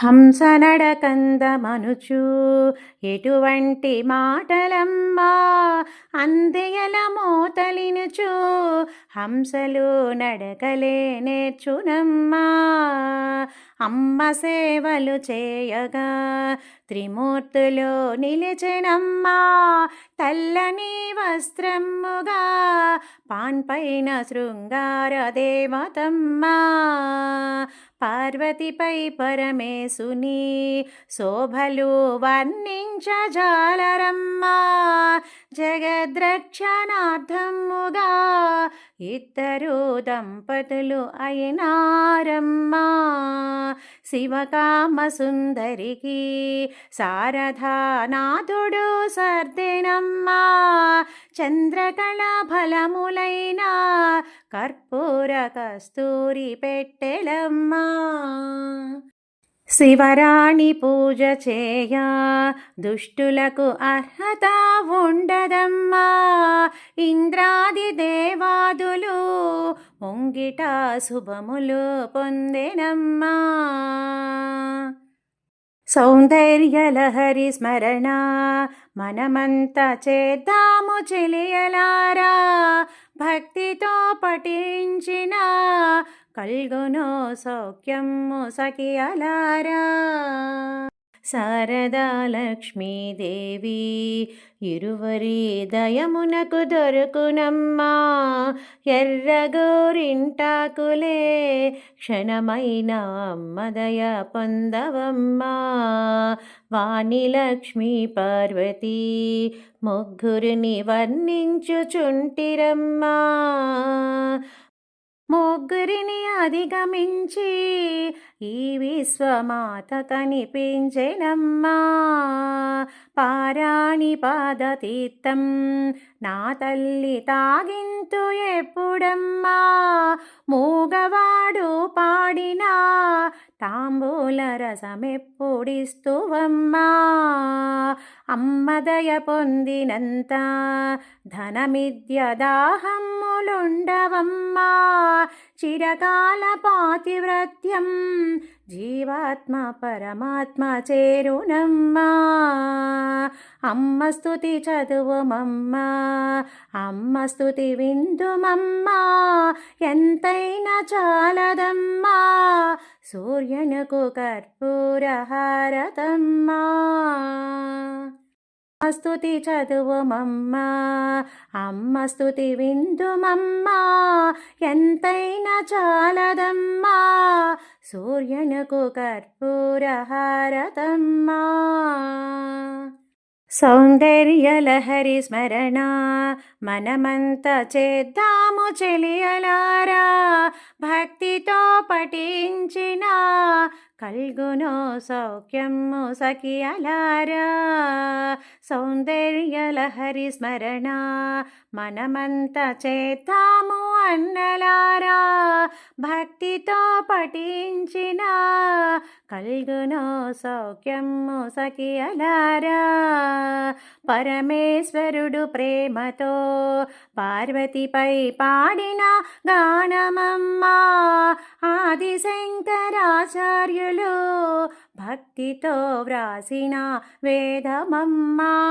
హంసనడకందమనుచు ఎటువంటి మాటలమ్మా అందెయల మోతలినుచు హంసలు నడకలే నేర్చునమ్మా. అమ్మ సేవలు చేయగా త్రిమూర్తులు నిలిచెనమ్మా. తెల్లని వస్త్రముగా పాన్పైన శృంగార దేవతమ్మా. పార్వతిపై పరమేశుని శోభలు వర్ణించజాలరమ్మా. జగద్రక్షణార్థముగా ఇద్దరు దంపతులు అయినారమ్మా. శివకామ సుందరికి శారదానాథుడు సర్దెనమ్మా. చంద్రకళ ఫలములైన కర్పూర కస్తూరి పెట్టెలమ్మా. శివరాణి పూజ చేయ దుష్టులకు అర్హత ఉండదమ్మా. ఇంద్రాది దేవాదులు ముంగిట శుభములు పొందెనమ్మా. సౌందర్యలహరి స్మరణ మనమంతా చేద్దాము చెలియలారా. భక్తితో పఠించిన కల్గును సౌఖ్యము సఖియలారా. శారదా లక్ష్మీదేవి ఇరువరి దయమునకు దొరుకునమ్మా. ఎర్రగోరింటాకులే క్షణమైన అమ్మదయ పొందవమ్మా. వాణి లక్ష్మీ పార్వతి ముగ్గురిని వర్ణించుచుంటిరమ్మా. ముగ్గురిని అధిగమించి ఈ విశ్వమాత కనిపించెనమ్మా. పారాణి పాదతీర్థం నా తల్లి తాగింతు ఎప్పుడమ్మా. మూగవాడు పాడిన తాంబూల రసమెప్పుడిస్తువమ్మా. అమ్మదయ పొందినంత ధనమిద్య దాహమ్ములుండవమ్మా. చిరకాల పాతివ్రత్యం జీవాత్మ పరమాత్మ చేరునమ్మా. అమ్మ స్తుతి చదువుమమ్మా. అమ్మ స్తుతి విందుమమ్మా. ఎంతైనా చాలదమ్మా సూర్యునకు కర్పూర హారతమ్మా. స్తుతి చదువుమమ్మా. అమ్మ స్తుతి విందుమమ్మా. ఎంతైనా చాలదమ్మా సూర్యునకు కర్పూర హారతమ్మా. సౌందర్యలహరి స్మరణ మనమంతా చేద్దాము చెలియలారా. భక్తితో పఠించిన కల్గును సౌఖ్యము సఖియలారా. సౌందర్యలహరి స్మరణ మనమంతా చేద్దాము అన్నలారా. భక్తితో పఠించిన కల్గును సౌఖ్యము సఖియలారా. పరమేశ్వరుడు ప్రేమతో పార్వతిపై పాడిన గానమమ్మా. ఆది శంకరాచార్యులు భక్తితో వ్రాసిన వేదమమ్మా.